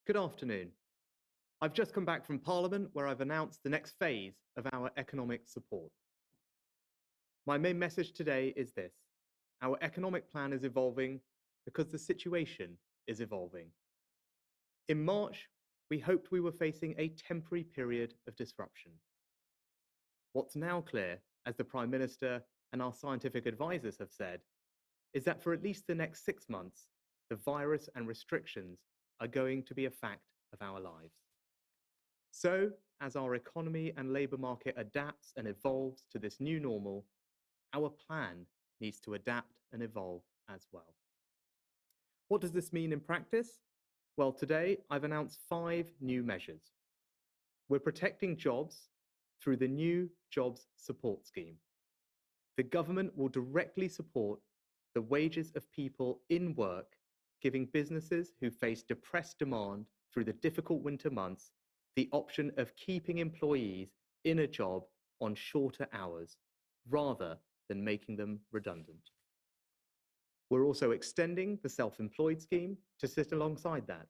Good afternoon. I've just come back from Parliament where I've announced the next phase of our economic support. My main message today is this. Our economic plan is evolving because the situation is evolving. In March, we hoped we were facing a temporary period of disruption. What's now clear, as the Prime Minister and our scientific advisors have said, is that for at least the next 6 months, the virus and restrictions are going to be a fact of our lives. So, as our economy and labour market adapts and evolves to this new normal, our plan needs to adapt and evolve as well. What does this mean in practice? Well, today I've announced 5 new measures. We're protecting jobs through the new Jobs Support Scheme. The government will directly support the wages of people in work, giving businesses who face depressed demand through the difficult winter months the option of keeping employees in a job on shorter hours, rather than making them redundant. We're also extending the self-employed scheme to sit alongside that.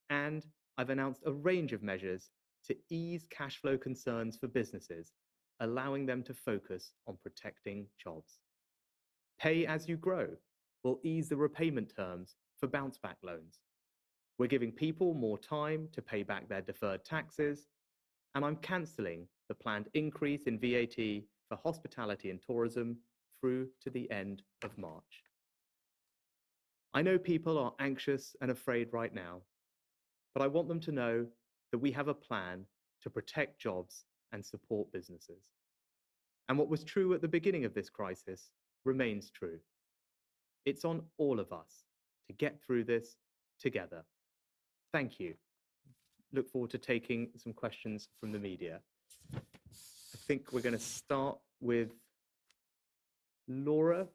And I've announced a range of measures to ease cash flow concerns for businesses, allowing them to focus on protecting jobs. Pay as you grow will ease the repayment terms for bounce back loans. We're giving people more time to pay back their deferred taxes, and I'm cancelling the planned increase in VAT for hospitality and tourism through to the end of March. I know people are anxious and afraid right now, but I want them to know that we have a plan to protect jobs and support businesses. And what was true at the beginning of this crisis remains true. It's on all of us to get through this together. Thank you. Look forward to taking some questions from the media. I think we're going to start with Laura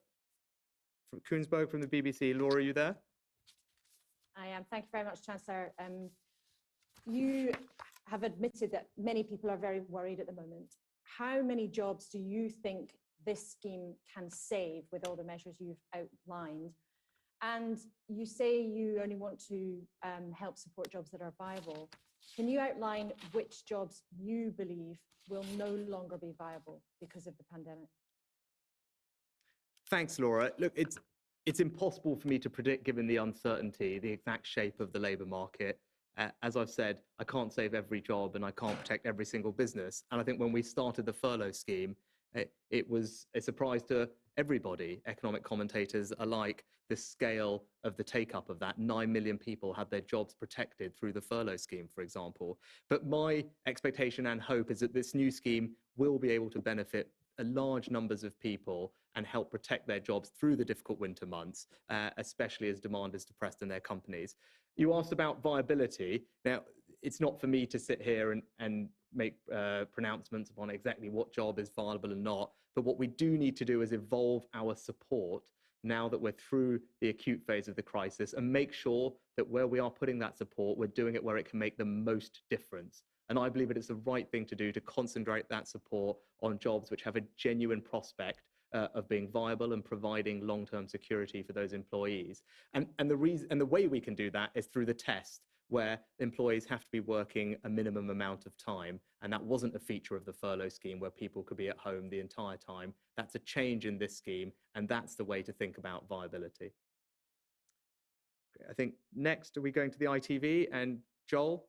from Koonsberg from the BBC. Laura, are you there? I am. Thank you very much, Chancellor. You have admitted that many people are very worried at the moment. How many jobs do you think this scheme can save with all the measures you've outlined? And you say you only want to help support jobs that are viable. Can you outline which jobs you believe will no longer be viable because of the pandemic? Thanks, Laura. Look, it's impossible for me to predict, given the uncertainty, the exact shape of the labour market. As I've said, I can't save every job and I can't protect every single business. And I think when we started the furlough scheme, it was a surprise to everybody, economic commentators alike, the scale of the take-up of that. 9 million people had their jobs protected through the furlough scheme, for example. But my expectation and hope is that this new scheme will be able to benefit large numbers of people and help protect their jobs through the difficult winter months, especially as demand is depressed in their companies. You asked about viability. Now, it's not for me to sit here and make pronouncements upon exactly what job is viable and not, but what we do need to do is evolve our support now that we're through the acute phase of the crisis and make sure that where we are putting that support, we're doing it where it can make the most difference. And I believe it is the right thing to do to concentrate that support on jobs which have a genuine prospect of being viable and providing long-term security for those employees. And the way we can do that is through the test, where employees have to be working a minimum amount of time. And that wasn't a feature of the furlough scheme where people could be at home the entire time. That's a change in this scheme, and that's the way to think about viability. Okay, I think next, are we going to the ITV? And Joel?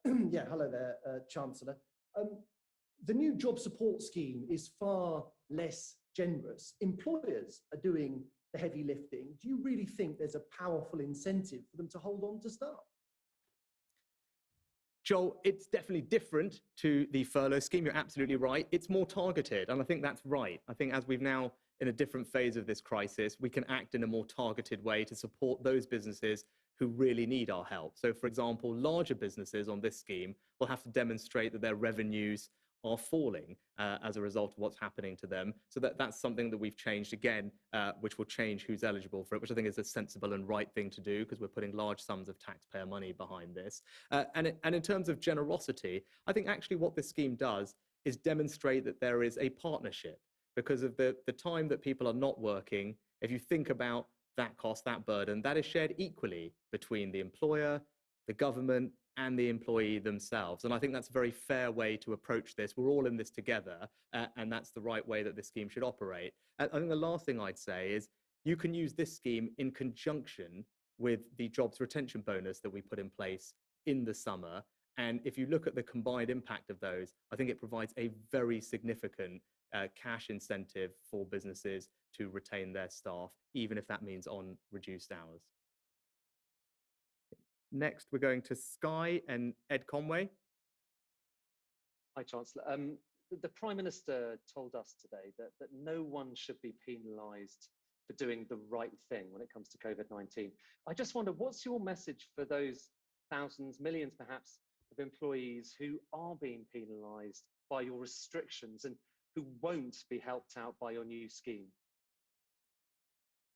Yeah, hello there, Chancellor. The new job support scheme is far less generous. Employers are doing the heavy lifting. Do you really think there's a powerful incentive for them to hold on to staff? Joel, it's definitely different to the furlough scheme. You're absolutely right. It's more targeted, and I think that's right. I think as we've now in a different phase of this crisis, we can act in a more targeted way to support those businesses who really need our help. So, for example, larger businesses on this scheme will have to demonstrate that their revenues are falling as a result of what's happening to them. So that's something that we've changed again, which will change who's eligible for it, which I think is a sensible and right thing to do because we're putting large sums of taxpayer money behind this. And in terms of generosity, I think actually what this scheme does is demonstrate that there is a partnership because of the time that people are not working. If you think about that cost, that burden, that is shared equally between the employer, the government, and the employee themselves. And I think that's a very fair way to approach this. We're all in this together, and that's the right way that this scheme should operate. And I think the last thing I'd say is you can use this scheme in conjunction with the jobs retention bonus that we put in place in the summer. And if you look at the combined impact of those, I think it provides a very significant cash incentive for businesses to retain their staff, even if that means on reduced hours. Next, we're going to Sky and Ed Conway. Hi, Chancellor. The Prime Minister told us today that no one should be penalised for doing the right thing when it comes to COVID-19. I just wonder, what's your message for those thousands, millions perhaps, of employees who are being penalised by your restrictions and who won't be helped out by your new scheme?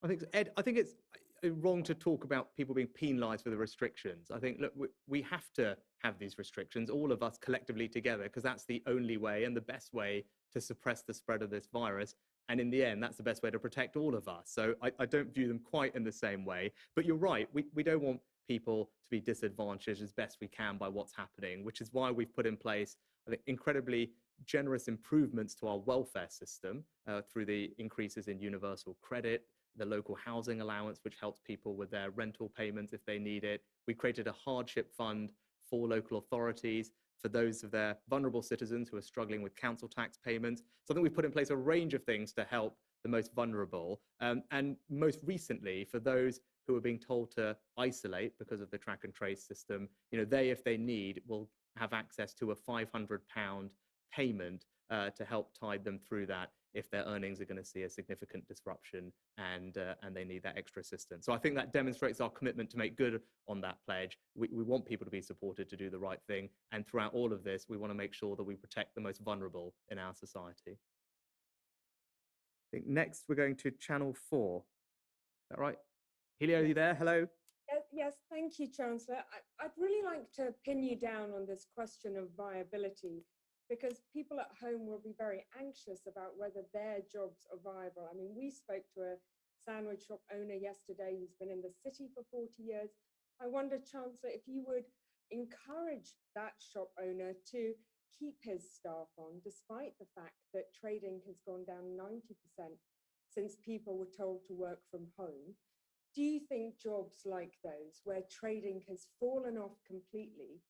I think, Ed, I think it's wrong to talk about people being penalised for the restrictions. I think, look, we have to have these restrictions, all of us collectively together, because that's the only way and the best way to suppress the spread of this virus. And in the end, that's the best way to protect all of us. So I don't view them quite in the same way. But you're right, we don't want people to be disadvantaged as best we can by what's happening, which is why we've put in place, I think, incredibly generous improvements to our welfare system through the increases in universal credit, the local housing allowance, which helps people with their rental payments if they need it. We created a hardship fund for local authorities for those of their vulnerable citizens who are struggling with council tax payments. So I think we've put in place a range of things to help the most vulnerable. And most recently, for those who are being told to isolate because of the track and trace system, they, if they need, will have access to a £500 payment to help tide them through that if their earnings are going to see a significant disruption and they need that extra assistance. So I think that demonstrates our commitment to make good on that pledge. We want people to be supported to do the right thing. And throughout all of this, we want to make sure that we protect the most vulnerable in our society. I think next we're going to Channel 4. Is that right? Helio, are you there? Hello? Yes, thank you, Chancellor. I'd really like to pin you down on this question of viability, because people at home will be very anxious about whether their jobs are viable. I mean, we spoke to a sandwich shop owner yesterday who's been in the city for 40 years. I wonder, Chancellor, if you would encourage that shop owner to keep his staff on, despite the fact that trading has gone down 90% since people were told to work from home. Do you think jobs like those, where trading has fallen off completely,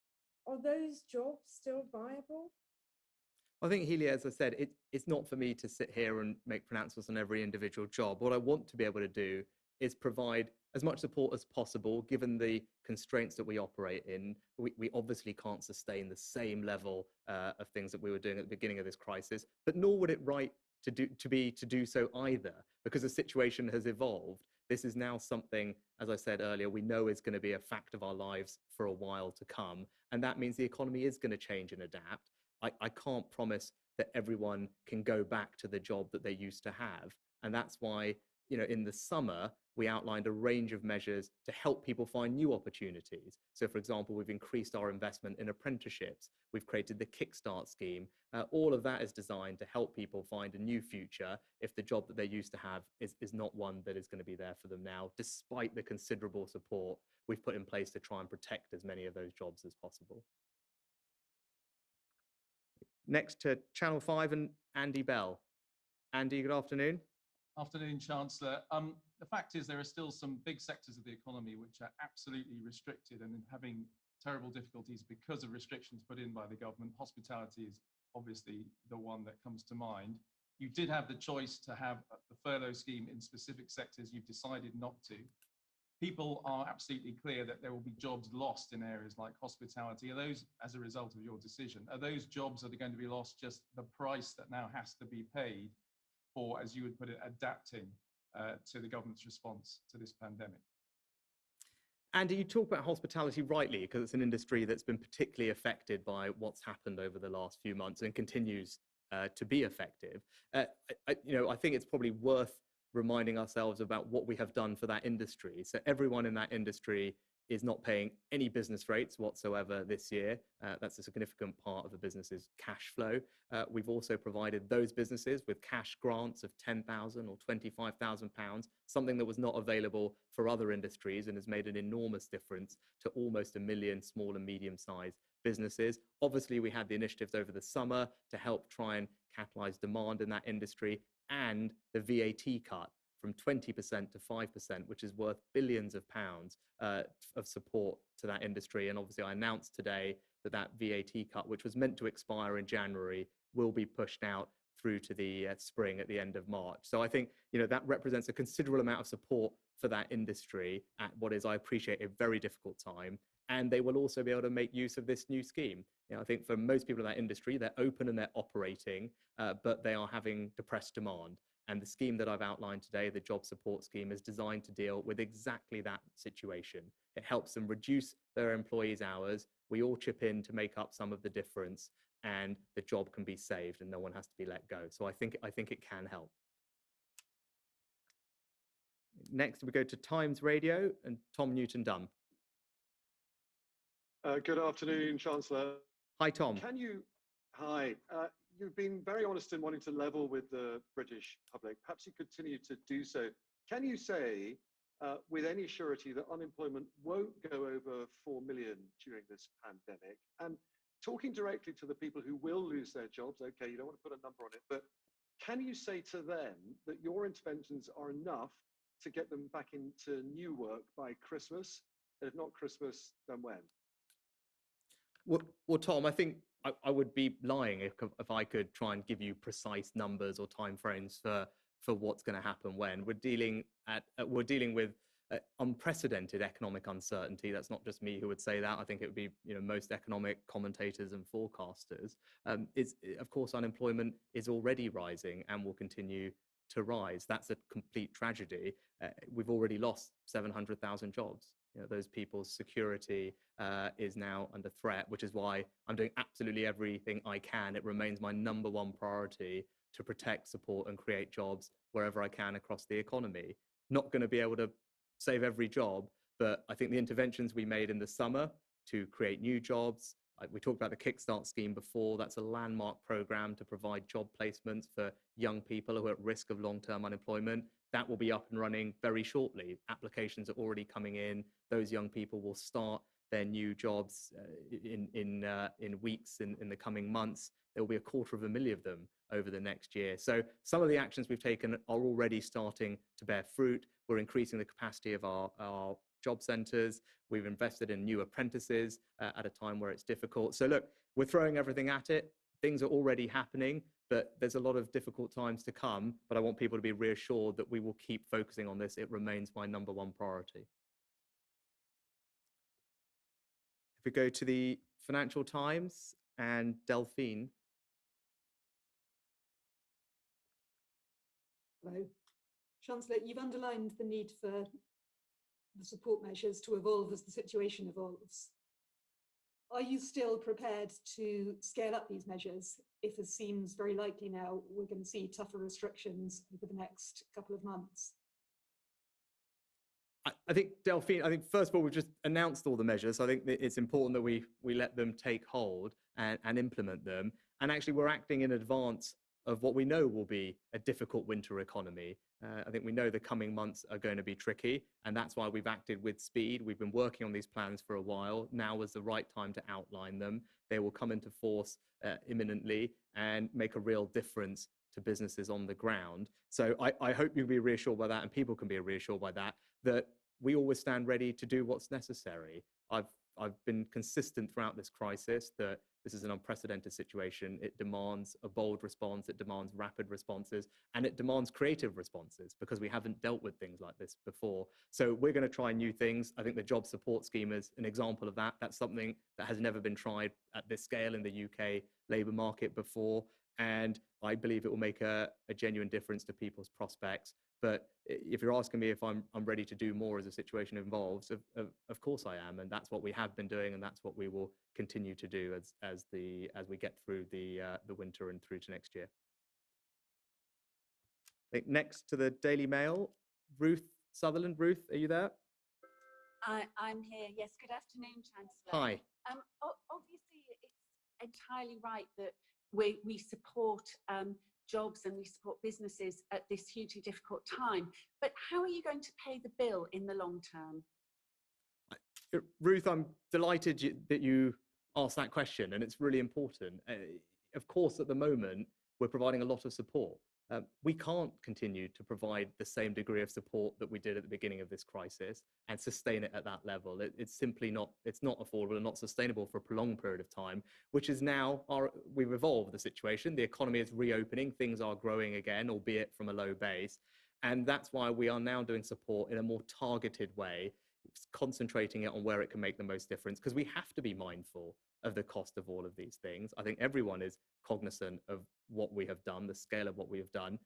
are those jobs still viable? I think, Helia, as I said, it's not for me to sit here and make pronouncements on every individual job. What I want to be able to do is provide as much support as possible, given the constraints that we operate in. We obviously can't sustain the same level of things that we were doing at the beginning of this crisis, but nor would it right to do so either, because the situation has evolved. This is now something, as I said earlier, we know is going to be a fact of our lives for a while to come. And that means the economy is going to change and adapt. I can't promise that everyone can go back to the job that they used to have. And that's why, in the summer, we outlined a range of measures to help people find new opportunities. So, for example, we've increased our investment in apprenticeships. We've created the Kickstart scheme. All of that is designed to help people find a new future if the job that they used to have is not one that is going to be there for them now, despite the considerable support we've put in place to try and protect as many of those jobs as possible. Next to Channel 5 and Andy Bell. Andy, good afternoon. Afternoon, Chancellor. The fact is there are still some big sectors of the economy which are absolutely restricted and having terrible difficulties because of restrictions put in by the government. Hospitality is obviously the one that comes to mind. You did have the choice to have the furlough scheme in specific sectors. You've decided not to. People are absolutely clear that there will be jobs lost in areas like hospitality. Are those, as a result of your decision, are those jobs that are going to be lost just the price that now has to be paid for, as you would put it, adapting to the government's response to this pandemic? Andy, you talk about hospitality rightly, because it's an industry that's been particularly affected by what's happened over the last few months and continues to be affected. I think it's probably worth reminding ourselves about what we have done for that industry. So everyone in that industry is not paying any business rates whatsoever this year. That's a significant part of the business's cash flow. We've also provided those businesses with cash grants of £10,000 or £25,000, something that was not available for other industries and has made an enormous difference to almost 1 million small and medium-sized businesses. Obviously, we had the initiatives over the summer to help try and catalyze demand in that industry, and the VAT cut from 20% to 5%, which is worth billions of pounds of support to that industry. And obviously, I announced today that that VAT cut, which was meant to expire in January, will be pushed out through to the spring at the end of March. So I think that represents a considerable amount of support for that industry at what is, I appreciate, a very difficult time. And they will also be able to make use of this new scheme. I think for most people in that industry, they're open and they're operating, but they are having depressed demand. And the scheme that I've outlined today, the job support scheme, is designed to deal with exactly that situation. It helps them reduce their employees' hours. We all chip in to make up some of the difference, and the job can be saved and no one has to be let go. So I think it can help. Next, we go to Times Radio and Tom Newton-Dunn. Good afternoon, Chancellor. Hi, Tom. Hi. You've been very honest in wanting to level with the British public. Perhaps you continue to do so. Can you say with any surety that unemployment won't go over 4 million during this pandemic? And talking directly to the people who will lose their jobs, okay, you don't want to put a number on it, but can you say to them that your interventions are enough to get them back into new work by Christmas? And if not Christmas, then when? Well, Tom, I think I would be lying if I could try and give you precise numbers or timeframes for what's going to happen when. We're dealing with unprecedented economic uncertainty. That's not just me who would say that. I think it would be most economic commentators and forecasters. Of course, unemployment is already rising and will continue to rise. That's a complete tragedy. We've already lost 700,000 jobs. Those people's security is now under threat, which is why I'm doing absolutely everything I can. It remains my number one priority to protect, support, and create jobs wherever I can across the economy. Not going to be able to save every job, but I think the interventions we made in the summer to create new jobs, we talked about the Kickstart scheme before. That's a landmark program to provide job placements for young people who are at risk of long-term unemployment. That will be up and running very shortly. Applications are already coming in. Those young people will start their new jobs in weeks, in the coming months. There will be 250,000 of them over the next year. So some of the actions we've taken are already starting to bear fruit. We're increasing the capacity of our job centres. We've invested in new apprentices at a time where it's difficult. So look, we're throwing everything at it. Things are already happening, but there's a lot of difficult times to come. But I want people to be reassured that we will keep focusing on this. It remains my number one priority. If we go to the Financial Times and Delphine. Hello. Chancellor, you've underlined the need for the support measures to evolve as the situation evolves. Are you still prepared to scale up these measures if, as seems very likely now, we're going to see tougher restrictions over the next couple of months? I think, Delphine, first of all, we've just announced all the measures. So I think that it's important that we let them take hold and implement them. And actually, we're acting in advance of what we know will be a difficult winter economy. I think we know the coming months are going to be tricky, and that's why we've acted with speed. We've been working on these plans for a while. Now was the right time to outline them. They will come into force imminently and make a real difference to businesses on the ground. So I hope you'll be reassured by that, and people can be reassured by that, that we always stand ready to do what's necessary. I've been consistent throughout this crisis that this is an unprecedented situation. It demands a bold response, it demands rapid responses, and it demands creative responses because we haven't dealt with things like this before. So we're going to try new things. I think the job support scheme is an example of that. That's something that has never been tried at this scale in the UK labour market before. And I believe it will make a genuine difference to people's prospects. But if you're asking me if I'm ready to do more as the situation evolves, of course I am, and that's what we have been doing, and that's what we will continue to do as we get through the winter and through to next year. I think next to the Daily Mail, Ruth Sutherland. Ruth, are you there? I'm here. Yes, good afternoon, Chancellor. Hi. Obviously, it's entirely right that we support jobs and we support businesses at this hugely difficult time. But how are you going to pay the bill in the long term? Ruth, I'm delighted that you asked that question, and it's really important. Of course, at the moment, we're providing a lot of support. We can't continue to provide the same degree of support that we did at the beginning of this crisis and sustain it at that level. It's simply not, it's not affordable and not sustainable for a prolonged period of time, which is now, we've evolved the situation. The economy is reopening, things are growing again, albeit from a low base. And that's why we are now doing support in a more targeted way, concentrating it on where it can make the most difference, because we have to be mindful of the cost of all of these things. I think everyone is cognizant of what we have done, the scale of what we have done.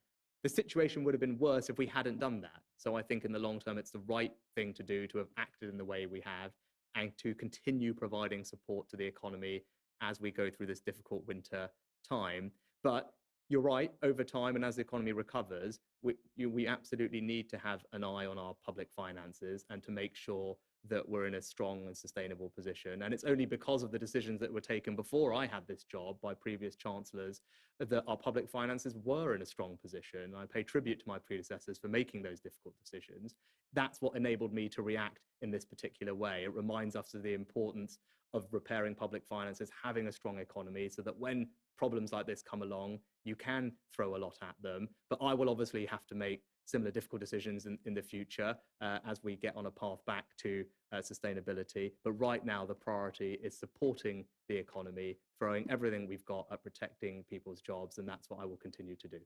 The situation would have been worse if we hadn't done that. So I think in the long term, it's the right thing to do to have acted in the way we have and to continue providing support to the economy as we go through this difficult winter time. But you're right, over time and as the economy recovers, we absolutely need to have an eye on our public finances and to make sure that we're in a strong and sustainable position. And it's only because of the decisions that were taken before I had this job by previous chancellors that our public finances were in a strong position. I pay tribute to my predecessors for making those difficult decisions. That's what enabled me to react in this particular way. It reminds us of the importance of repairing public finances, having a strong economy, so that when problems like this come along, you can throw a lot at them. But I will obviously have to make similar difficult decisions in the future as we get on a path back to sustainability. But right now, the priority is supporting the economy, throwing everything we've got at protecting people's jobs, and that's what I will continue to do.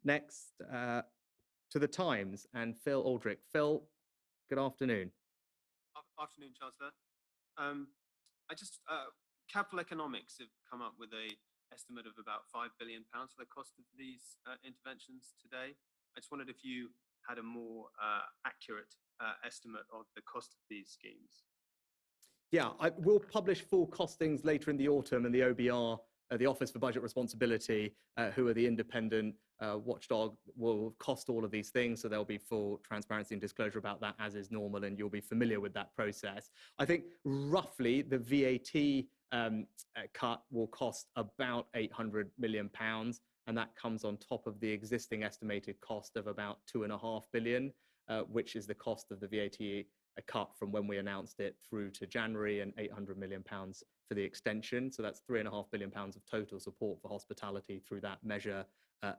Next, to the Times and Phil Aldrich. Phil, good afternoon. Afternoon, Chancellor. Capital Economics have come up with a estimate of about £5 billion for the cost of these interventions today. I just wondered if you had a more accurate estimate of the cost of these schemes. Yeah, I will publish full costings later in the autumn, and the OBR, the Office for Budget Responsibility, who are the independent watchdog, will cost all of these things. So there'll be full transparency and disclosure about that, as is normal, and you'll be familiar with that process. I think roughly the VAT cut will cost about £800 million, and that comes on top of the existing estimated cost of about £2.5 billion, which is the cost of the VAT cut from when we announced it through to January, and £800 million for the extension. So that's £3.5 billion of total support for hospitality through that measure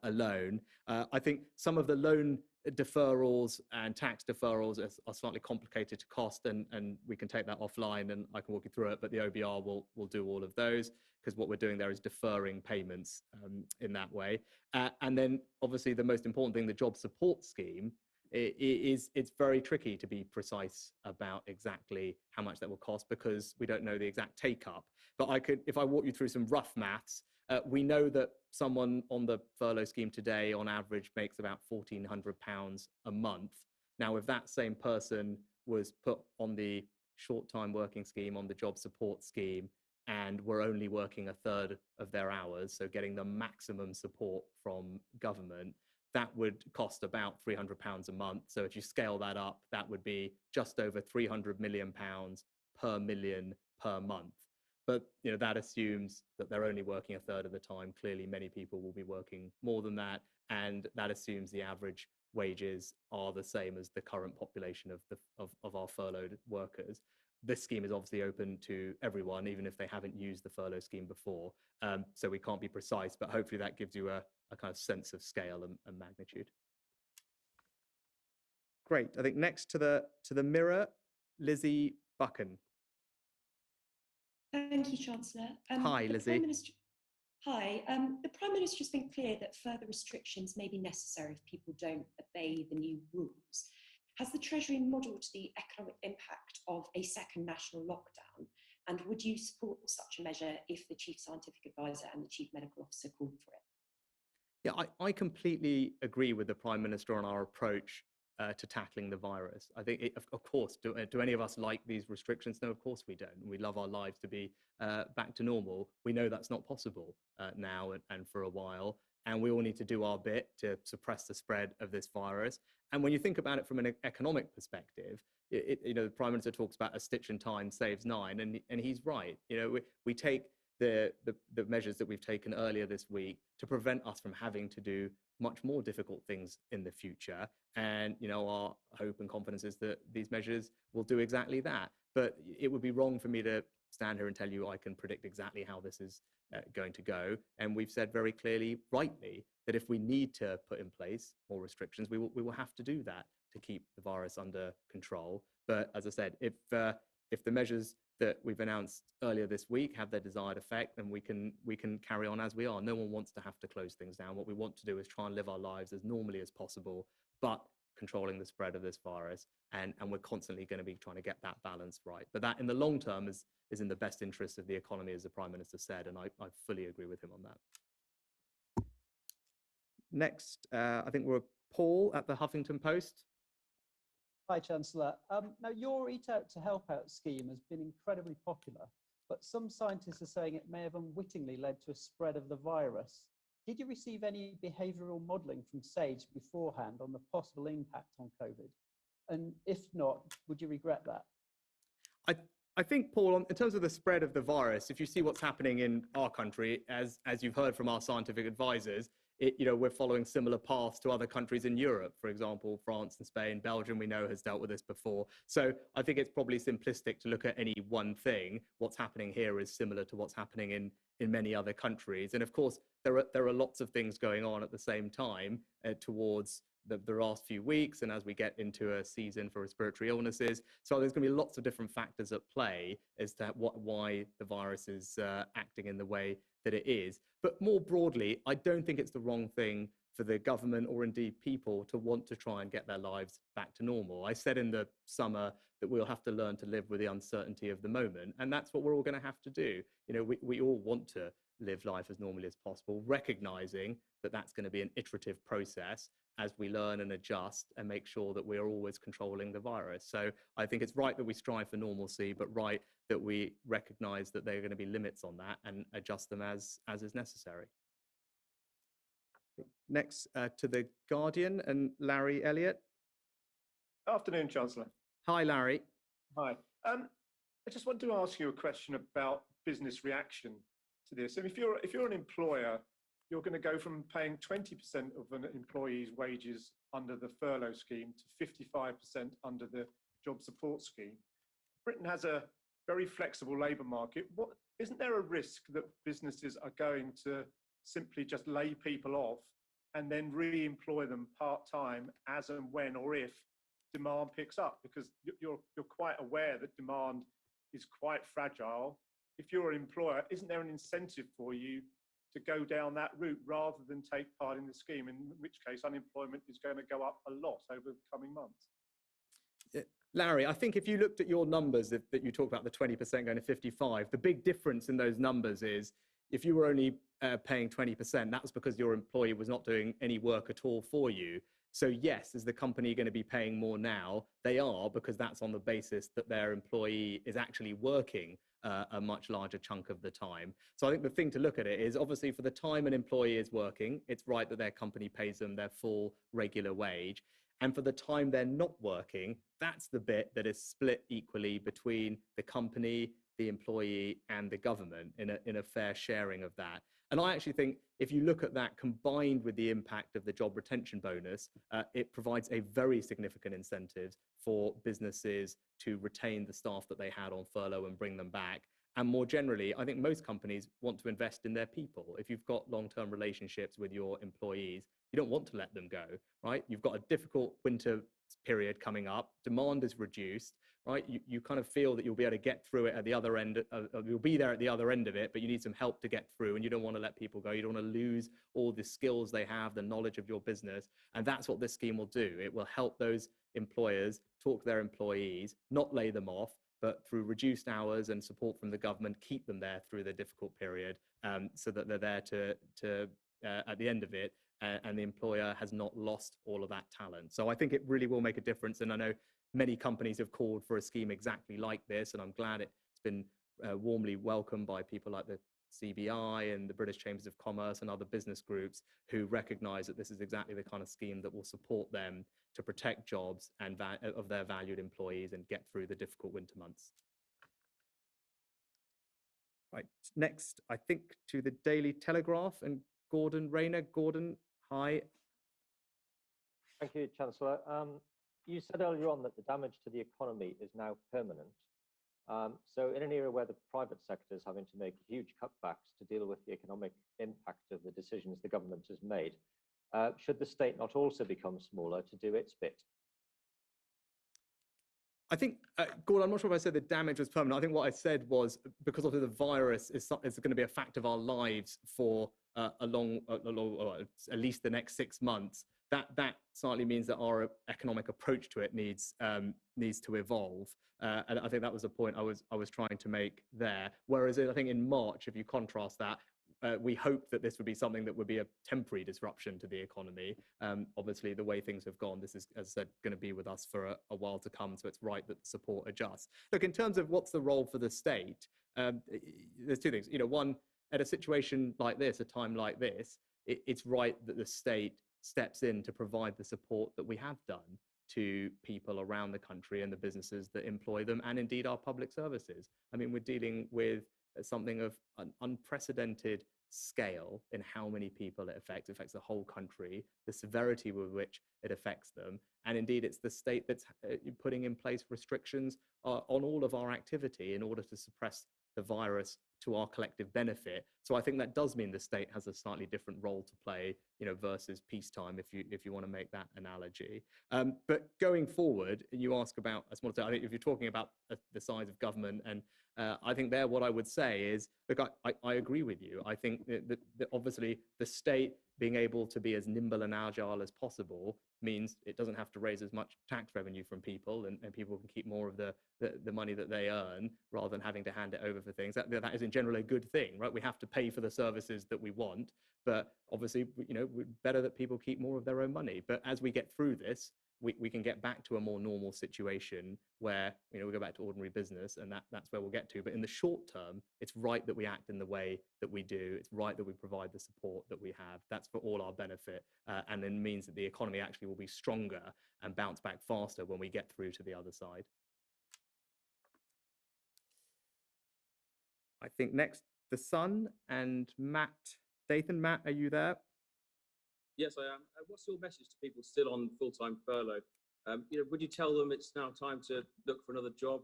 alone. I think some of the loan deferrals and tax deferrals are slightly complicated to cost, and we can take that offline and I can walk you through it, but the OBR will do all of those, because what we're doing there is deferring payments in that way. And then obviously the most important thing, the job support scheme, it's very tricky to be precise about exactly how much that will cost, because we don't know the exact take up. But if I walk you through some rough maths, we know that someone on the furlough scheme today on average makes about £1,400 a month. Now, if that same person was put on the short-time working scheme, on the job support scheme, and were only working a third of their hours, so getting the maximum support from government, that would cost about £300 a month. So if you scale that up, that would be just over £300 million per million per month. But that assumes that they're only working a third of the time. Clearly, many people will be working more than that, and that assumes the average wages are the same as the current population of our furloughed workers. This scheme is obviously open to everyone, even if they haven't used the furlough scheme before. So we can't be precise, but hopefully that gives you a kind of sense of scale and magnitude. Great. I think next to the Mirror, Lizzie Buchan. Thank you, Chancellor. Hi, Lizzie. Hi. The Prime Minister has been clear that further restrictions may be necessary if people don't obey the new rules. Has the Treasury modelled the economic impact of a second national lockdown? And would you support such a measure if the Chief Scientific Advisor and the Chief Medical Officer called for it? Yeah, I completely agree with the Prime Minister on our approach to tackling the virus. I think, of course, do any of us like these restrictions? No, of course we don't. We love our lives to be back to normal. We know that's not possible now and for a while. and we all need to do our bit to suppress the spread of this virus. And when you think about it from an economic perspective, the Prime Minister talks about a stitch in time saves nine, and he's right. We take the measures that we've taken earlier this week to prevent us from having to do much more difficult things in the future. And our hope and confidence is that these measures will do exactly that. But it would be wrong for me to stand here and tell you I can predict exactly how this is going to go. And we've said very clearly, rightly, that if we need to put in place more restrictions, we will have to do that to keep the virus under control. But as I said, if the measures that we've announced earlier this week have their desired effect, then we can carry on as we are. No one wants to have to close things down. What we want to do is try and live our lives as normally as possible, but controlling the spread of this virus. And we're constantly going to be trying to get that balance right. But that in the long term is in the best interest of the economy, as the Prime Minister said, and I fully agree with him on that. Next, I think we're Paul at the Huffington Post. Hi, Chancellor. Now, your Eat Out to Help Out scheme has been incredibly popular, but some scientists are saying it may have unwittingly led to a spread of the virus. Did you receive any behavioural modelling from SAGE beforehand on the possible impact on COVID? And if not, would you regret that? I think, Paul, in terms of the spread of the virus, if you see what's happening in our country, as you've heard from our scientific advisors, we're following similar paths to other countries in Europe. For example, France and Spain, Belgium, we know has dealt with this before. So I think it's probably simplistic to look at any one thing. What's happening here is similar to what's happening in many other countries. And of course, there are lots of things going on at the same time towards the last few weeks and as we get into a season for respiratory illnesses. So there's going to be lots of different factors at play as to why the virus is acting in the way that it is. But more broadly, I don't think it's the wrong thing for the government or indeed people to want to try and get their lives back to normal. I said in the summer that we'll have to learn to live with the uncertainty of the moment, and that's what we're all going to have to do. We all want to live life as normally as possible, recognizing that that's going to be an iterative process as we learn and adjust and make sure that we're always controlling the virus. So I think it's right that we strive for normalcy, but right that we recognize that there are going to be limits on that and adjust them as is necessary. Next to The Guardian and Larry Elliott. Afternoon, Chancellor. Hi, Larry. Hi. I just want to ask you a question about business reaction to this. And if you're an employer, you're going to go from paying 20% of an employee's wages under the furlough scheme to 55% under the job support scheme. Britain has a very flexible labour market. Isn't there a risk that businesses are going to simply just lay people off and then re-employ them part-time as and when or if demand picks up? Because you're quite aware that demand is quite fragile. If you're an employer, isn't there an incentive for you to go down that route rather than take part in the scheme, in which case unemployment is going to go up a lot over the coming months? Larry, I think if you looked at your numbers that you talked about, the 20% going to 55, the big difference in those numbers is if you were only paying 20%, that was because your employee was not doing any work at all for you. So yes, is the company going to be paying more now? They are, because that's on the basis that their employee is actually working a much larger chunk of the time. So I think the thing to look at it is, obviously, for the time an employee is working, it's right that their company pays them their full regular wage. And for the time they're not working, that's the bit that is split equally between the company, the employee, and the government in a fair sharing of that. And I actually think if you look at that combined with the impact of the job retention bonus, it provides a very significant incentive for businesses to retain the staff that they had on furlough and bring them back. And more generally, I think most companies want to invest in their people. If you've got long-term relationships with your employees, you don't want to let them go, right? You've got a difficult winter period coming up, demand is reduced, right? You kind of feel that you'll be able to get through it at the other end, you'll be there at the other end of it, but you need some help to get through, and you don't want to let people go. You don't want to lose all the skills they have, the knowledge of your business. And that's what this scheme will do. It will help those employers talk to their employees, not lay them off, but through reduced hours and support from the government, keep them there through the difficult period, so that they're there to at the end of it, and the employer has not lost all of that talent. So I think it really will make a difference. And I know many companies have called for a scheme exactly like this, and I'm glad it's been warmly welcomed by people like the CBI and the British Chambers of Commerce and other business groups who recognise that this is exactly the kind of scheme that will support them to protect jobs and of their valued employees and get through the difficult winter months. Right, next, I think to the Daily Telegraph and Gordon Rayner. Gordon, hi. Thank you, Chancellor. You said earlier on that the damage to the economy is now permanent. So in an era where the private sector is having to make huge cutbacks to deal with the economic impact of the decisions the government has made, should the state not also become smaller to do its bit? I think, Gordon, I'm not sure if I said the damage was permanent. I think what I said was because of the virus is going to be a fact of our lives for at least the next 6 months. That slightly means that our economic approach to it needs to evolve. And I think that was the point I was trying to make there. Whereas I think in March, if you contrast that, we hoped that this would be something that would be a temporary disruption to the economy. Obviously, the way things have gone, this is, as I said, going to be with us for a while to come, so it's right that the support adjusts. Look, in terms of what's the role for the state, there's two things. One, at a situation like this, a time like this, it's right that the state steps in to provide the support that we have done to people around the country and the businesses that employ them, and indeed our public services. I mean, we're dealing with something of an unprecedented scale in how many people it affects. It affects the whole country, the severity with which it affects them. And indeed, it's the state that's putting in place restrictions on all of our activity in order to suppress the virus to our collective benefit. So I think that does mean the state has a slightly different role to play, versus peacetime, if you want to make that analogy. But going forward, you ask about a small state. I think if you're talking about the size of government, and I think there what I would say is, look, I agree with you. I think that obviously the state being able to be as nimble and agile as possible means it doesn't have to raise as much tax revenue from people, and people can keep more of the money that they earn rather than having to hand it over for things. That is in general a good thing, right? We have to pay for the services that we want, but obviously, better that people keep more of their own money. But as we get through this, we can get back to a more normal situation where we go back to ordinary business, and that's where we'll get to. But in the short term, it's right that we act in the way that we do. It's right that we provide the support that we have. That's for all our benefit, and it means that the economy actually will be stronger and bounce back faster when we get through to the other side. I think next, The Sun and Matt Dathan. Matt, are you there? Yes, I am. What's your message to people still on full-time furlough? Would you tell them it's now time to look for another job,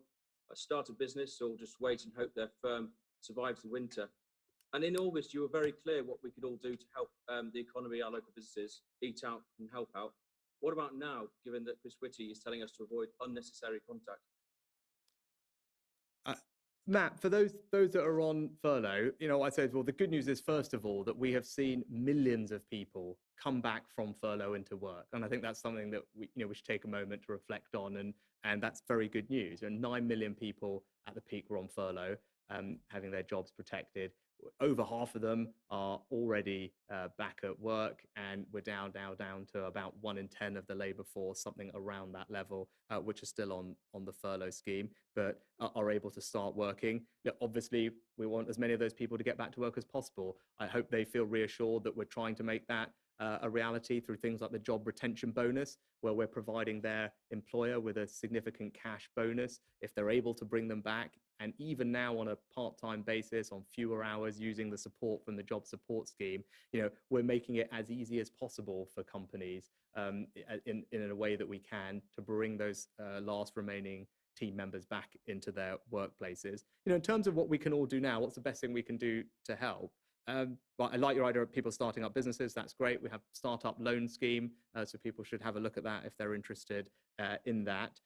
start a business, or just wait and hope their firm survives the winter? And in August, you were very clear what we could all do to help the economy, our local businesses, eat out and help out. What about now, given that Chris Whitty is telling us to avoid unnecessary contact? Matt, for those that are on furlough, I say, well, the good news is, first of all, that we have seen millions of people come back from furlough into work. And I think that's something that we should take a moment to reflect on. And that's very good news. 9 million people at the peak were on furlough, having their jobs protected. Over half of them are already back at work, and we're down to about 1 in 10 of the labour force, something around that level, which are still on the furlough scheme, but are able to start working. Obviously, we want as many of those people to get back to work as possible. I hope they feel reassured that we're trying to make that a reality through things like the job retention bonus, where we're providing their employer with a significant cash bonus if they're able to bring them back. And even now on a part-time basis, on fewer hours, using the support from the job support scheme, we're making it as easy as possible for companies in a way that we can to bring those last remaining team members back into their workplaces. In terms of what we can all do now, what's the best thing we can do to help? Well, I like your idea of people starting up businesses. That's great. We have startup loan scheme, so people should have a look at that if they're interested in that.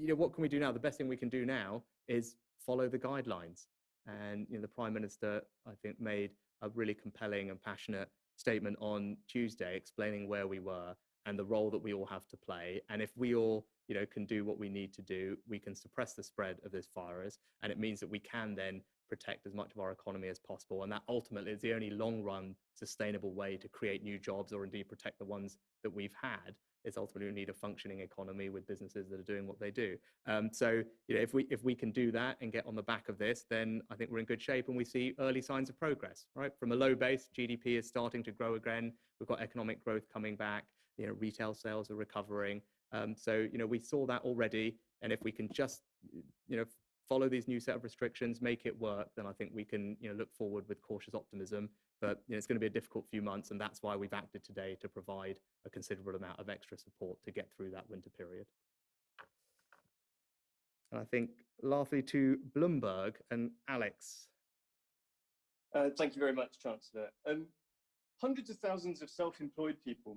What can we do now? The best thing we can do now is follow the guidelines. And the Prime Minister, I think, made a really compelling and passionate statement on Tuesday explaining where we were and the role that we all have to play. And if we all can do what we need to do, we can suppress the spread of this virus. And it means that we can then protect as much of our economy as possible. And that ultimately is the only long run sustainable way to create new jobs or indeed protect the ones that we've had. Is ultimately we need a functioning economy with businesses that are doing what they do. So if we can do that and get on the back of this, then I think we're in good shape, and we see early signs of progress. Right, from a low base, GDP is starting to grow again. We've got economic growth coming back. Retail sales are recovering. So we saw that already, and if we can just follow these new set of restrictions, make it work, then I think we can look forward with cautious optimism. But it's going to be a difficult few months, and that's why we've acted today to provide a considerable amount of extra support to get through that winter period. And I think lastly to Bloomberg and Alex. Thank you very much, Chancellor. Hundreds of thousands of self-employed people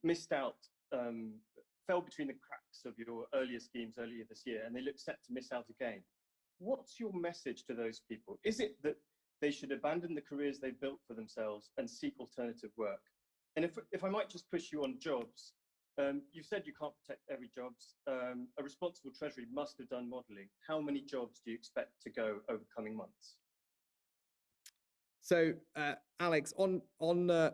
missed out, fell between the cracks of your earlier schemes earlier this year, and they look set to miss out again. What's your message to those people? Is it that they should abandon the careers they've built for themselves and seek alternative work? And if I might just push you on jobs, you've said you can't protect every jobs. A responsible Treasury must have done modelling. How many jobs do you expect to go over coming months? So, Alex, on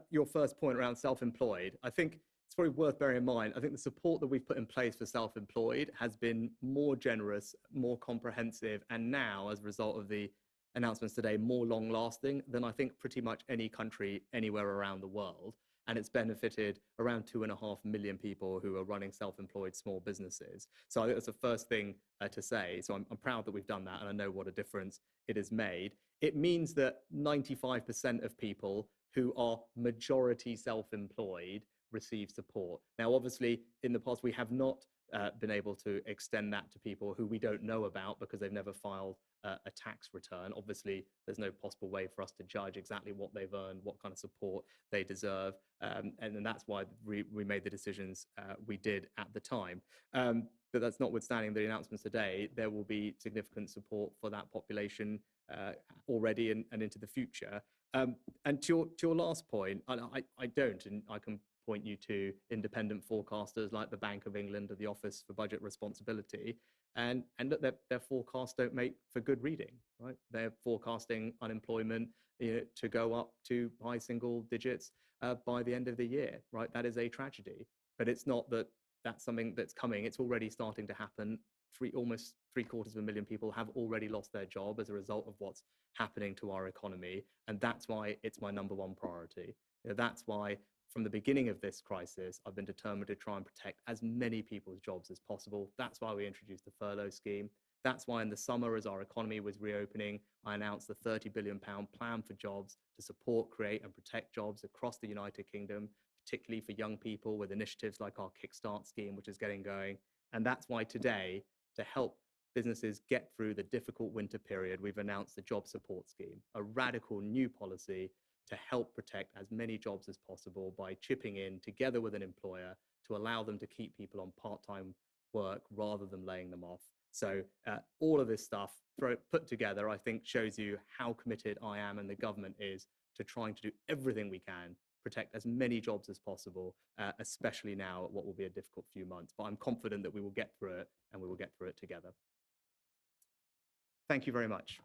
your first point around self-employed, I think it's probably worth bearing in mind. I think the support that we've put in place for self-employed has been more generous, more comprehensive, and now, as a result of the announcements today, more long-lasting than I think pretty much any country anywhere around the world. And it's benefited around 2.5 million people who are running self-employed small businesses. So I think that's the first thing to say. So I'm proud that we've done that, and I know what a difference it has made. It means that 95% of people who are majority self-employed receive support. Now, obviously, in the past, we have not been able to extend that to people who we don't know about because they've never filed a tax return. Obviously, there's no possible way for us to judge exactly what they've earned, what kind of support they deserve. And then that's why we made the decisions we did at the time. But that's notwithstanding the announcements today, there will be significant support for that population already and into the future. And to your last point, I don't, and I can point you to independent forecasters like the Bank of England or the Office for Budget Responsibility, and their forecasts don't make for good reading, right? They're forecasting unemployment to go up to high single digits by the end of the year, right? That is a tragedy, but it's not that that's something that's coming. It's already starting to happen. Almost 750,000 people have already lost their job as a result of what's happening to our economy, and that's why it's my #1 priority. That's why from the beginning of this crisis, I've been determined to try and protect as many people's jobs as possible. That's why we introduced the furlough scheme. That's why in the summer, as our economy was reopening, I announced the £30 billion plan for jobs to support, create and protect jobs across the United Kingdom, particularly for young people with initiatives like our Kickstart scheme, which is getting going. And that's why today, to help businesses get through the difficult winter period, we've announced the Job Support Scheme, a radical new policy to help protect as many jobs as possible by chipping in together with an employer to allow them to keep people on part-time work rather than laying them off. So all of this stuff put together, I think, shows you how committed I am and the government is to trying to do everything we can, protect as many jobs as possible, especially now at what will be a difficult few months. But I'm confident that we will get through it, and we will get through it together. Thank you very much.